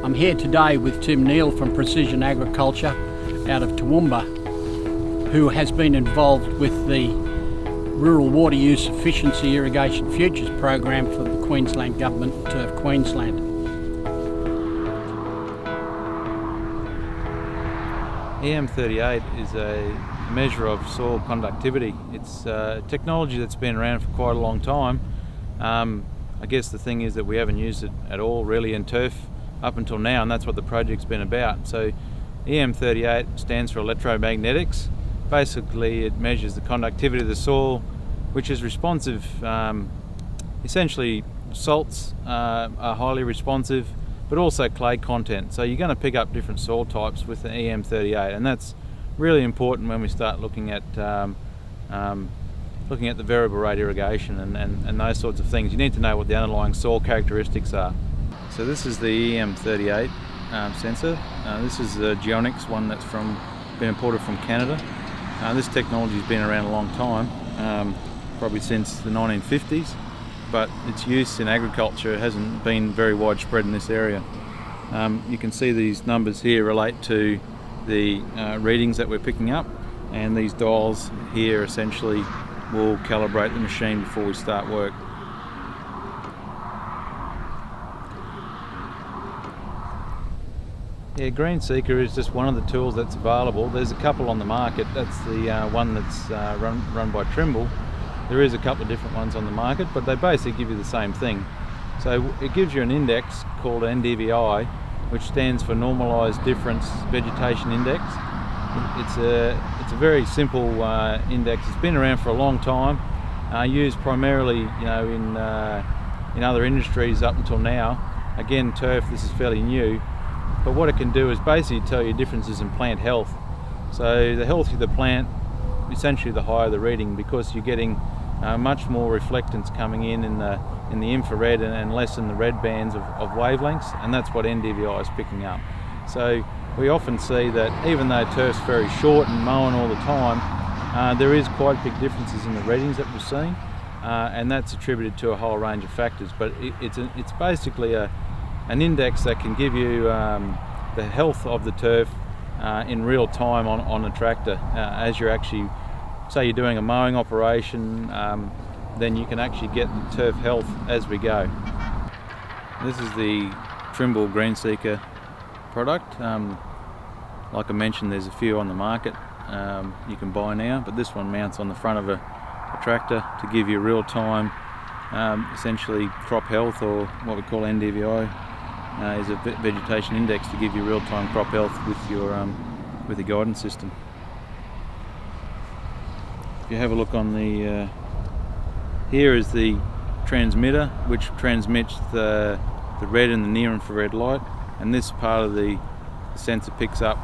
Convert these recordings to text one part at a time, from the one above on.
I'm here today with Tim Neal from Precision Agriculture out of Toowoomba, who has been involved with the Rural Water Use Efficiency Irrigation Futures program for the Queensland Government of Queensland. EM38 is a measure of soil conductivity. It's technology that's been around for quite a long time. I guess the thing is that we haven't used it at all really in turf up until now, and that's what the project's been about. So EM38 stands for electromagnetics. Basically it measures the conductivity of the soil, which is responsive. Essentially salts are highly responsive, but also clay content. So you're going to pick up different soil types with the EM38, and that's really important when we start looking at the variable rate irrigation and those sorts of things. You need to know what the underlying soil characteristics are. So this is the EM38 sensor. This is the Geonics one that's been imported from Canada. This technology has been around a long time, probably since the 1950s, but its use in agriculture hasn't been very widespread in this area. You can see these numbers here relate to the readings that we're picking up, and these dials here essentially will calibrate the machine before we start work. Yeah, Green Seeker is just one of the tools that's available. There's a couple on the market. That's the one that's run by Trimble. There is a couple of different ones on the market, but they basically give you the same thing. So it gives you an index called NDVI, which stands for Normalized Difference Vegetation Index. It's a very simple index. It's been around for a long time, used primarily in other industries up until now. Again, turf, this is fairly new. But what it can do is basically tell you differences in plant health. So the healthier the plant, essentially the higher the reading, because you're getting much more reflectance coming in the infrared and less in the red bands of wavelengths, and that's what NDVI is picking up. So we often see that even though turf's very short and mowing all the time, there is quite big differences in the readings that we're seeing, and that's attributed to a whole range of factors. But it's basically an index that can give you the health of the turf in real time on a tractor. As you're actually, say you're doing a mowing operation, then you can actually get the turf health as we go. This is the Trimble Green Seeker product. Like I mentioned, there's a few on the market you can buy now, but this one mounts on the front of a tractor to give you real time, essentially crop health, or what we call NDVI. Is a vegetation index to give you real-time crop health with your guidance system. If you have a look on the here is the transmitter, which transmits the red and the near-infrared light, and this part of the sensor picks up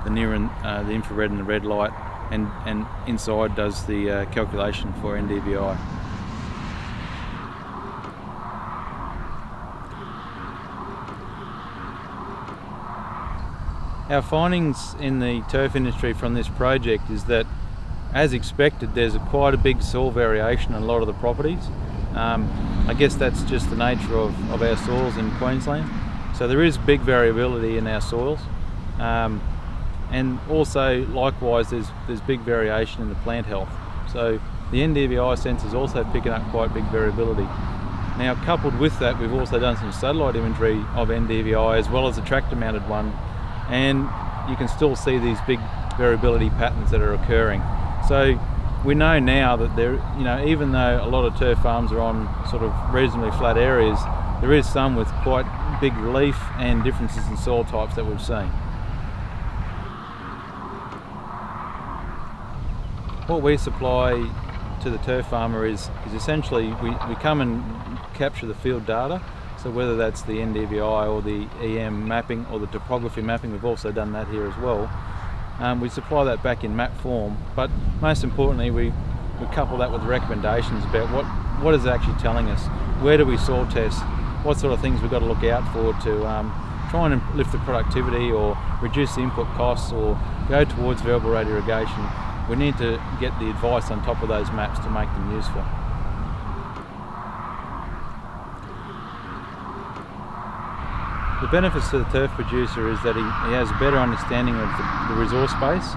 the the infrared and the red light, and inside does the calculation for NDVI. Our findings in the turf industry from this project is that, as expected, there's quite a big soil variation in a lot of the properties. I guess that's just the nature of our soils in Queensland. So there is big variability in our soils, and also likewise there's big variation in the plant health. So the NDVI sensor is also picking up quite big variability. Now, coupled with that, we've also done some satellite imagery of NDVI as well as a tractor mounted one, and you can still see these big variability patterns that are occurring. So we know now that even though a lot of turf farms are on sort of reasonably flat areas, there is some with quite big relief and differences in soil types that we've seen. What we supply to the turf farmer is essentially we come and capture the field data. So whether that's the NDVI or the EM mapping or the topography mapping, we've also done that here as well. We supply that back in map form, but most importantly we couple that with recommendations about what is it actually telling us. Where do we soil test? What sort of things we've got to look out for to try and lift the productivity or reduce the input costs or go towards variable rate irrigation. We need to get the advice on top of those maps to make them useful. the benefits to the turf producer is that he has a better understanding of the resource space.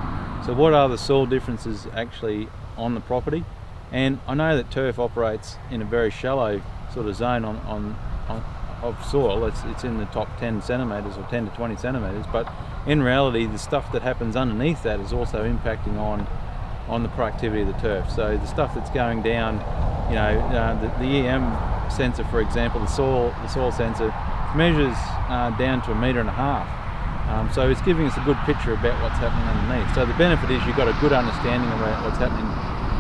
So what are the soil differences actually on the property? And I know that turf operates in a very shallow sort of zone of soil. It's in the top 10 centimetres or 10 to 20 centimetres, but in reality the stuff that happens underneath that is also impacting on the productivity of the turf. So the stuff that's going down, the EM sensor, for example, the soil sensor measures down to 1.5 meters. So it's giving us a good picture about what's happening underneath. So the benefit is you've got a good understanding about what's happening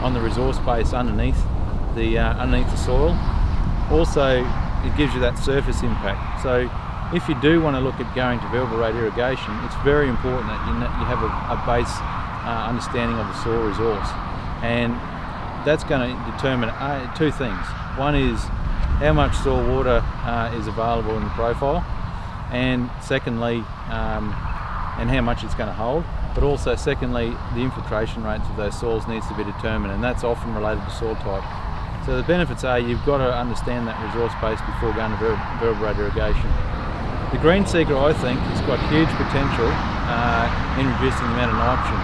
on the resource base underneath the soil. Also, it gives you that surface impact. So if you do want to look at going to variable rate irrigation, it's very important that you have a base understanding of the soil resource, and that's going to determine two things. One is how much soil water is available in the profile, and secondly, and how much it's going to hold. But also, secondly, the infiltration rates of those soils needs to be determined, and that's often related to soil type. So the benefits are you've got to understand that resource base before going to variable rate irrigation. The green seeker, I think, has got huge potential in reducing the amount of nitrogen.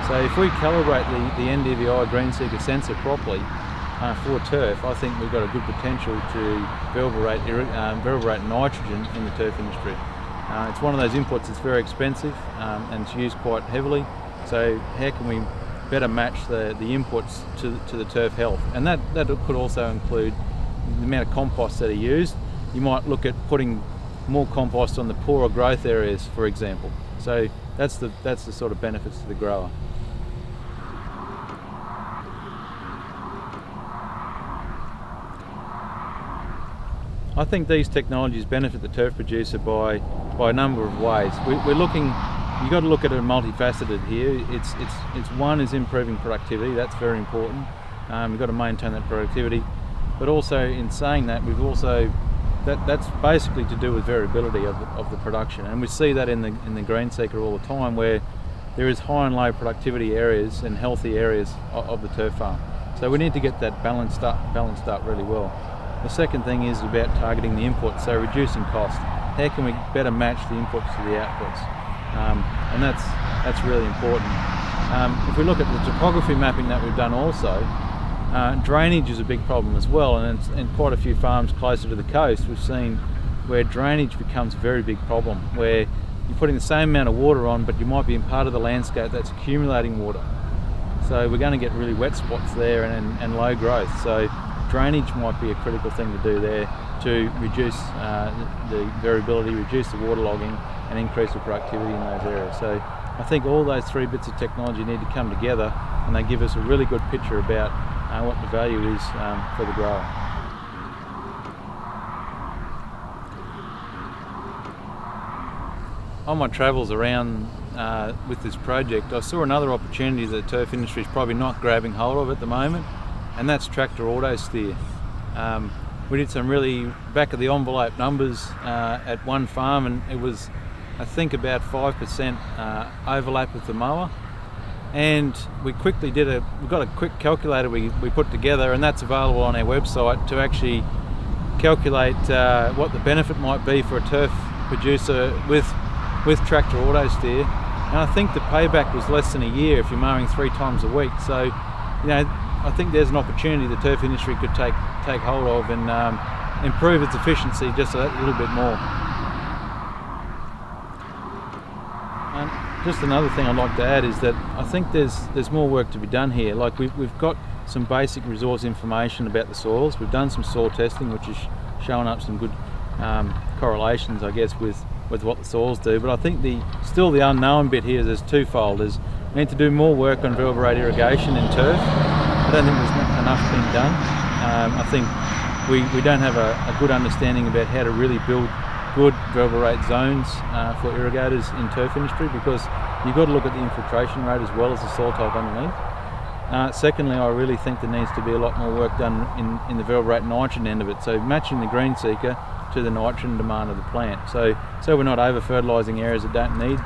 So if we calibrate the NDVI green seeker sensor properly for turf, I think we've got a good potential to variable rate nitrogen in the turf industry. It's one of those inputs that's very expensive and it's used quite heavily. So how can we better match the inputs to the turf health? And that could also include the amount of compost that are used. You might look at putting more compost on the poorer growth areas, for example. So that's the sort of benefits to the grower. I think these technologies benefit the turf producer by a number of ways. We're looking. You've got to look at it multifaceted here. It's one is improving productivity. That's very important. You've got to maintain that productivity, but also in saying that, we've also that's basically to do with variability of the production, and we see that in the green seeker all the time, where there is high and low productivity areas and healthy areas of the turf farm. So we need to get that balanced up really well. The second thing is about targeting the inputs, so reducing cost. How can we better match the inputs to the outputs? And that's really important. If we look at the topography mapping that we've done also, drainage is a big problem as well, and in quite a few farms closer to the coast we've seen where drainage becomes a very big problem, where you're putting the same amount of water on, but you might be in part of the landscape that's accumulating water. So we're going to get really wet spots there and low growth. So drainage might be a critical thing to do there to reduce the variability, reduce the waterlogging, and increase the productivity in those areas. So I think all those three bits of technology need to come together, and they give us a really good picture about what the value is for the grower. On my travels around with this project, I saw another opportunity that the turf industry is probably not grabbing hold of at the moment, and that's tractor auto steer. We did some really back of the envelope numbers at one farm, and it was, I think, about 5% overlap with the mower. And we quickly we've got a quick calculator we put together, and that's available on our website to actually calculate what the benefit might be for a turf producer with tractor auto steer. And I think the payback was less than a year if you're mowing 3 times a week. So, I think there's an opportunity the turf industry could take hold of and improve its efficiency just a little bit more. And just another thing I'd like to add is that I think there's more work to be done here. Like we've got some basic resource information about the soils. We've done some soil testing, which is showing up some good correlations, I guess, with what the soils do. But I think still the unknown bit here is twofold. We need to do more work on variable rate irrigation in turf. I don't think there's enough being done. I think we don't have a good understanding about how to really build good variable rate zones for irrigators in turf industry, because you've got to look at the infiltration rate as well as the soil type underneath. Secondly, I really think there needs to be a lot more work done in the variable rate nitrogen end of it, so matching the green seeker to the nitrogen demand of the plant. So we're not over fertilising areas that don't need,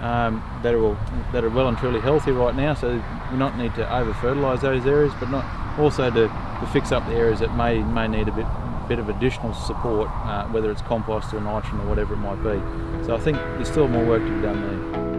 that are well and truly healthy right now, so we not need to over fertilise those areas, but not also to fix up the areas that may need a bit bit of additional support, whether it's compost or nitrogen or whatever it might be. So I think there's still more work to be done there.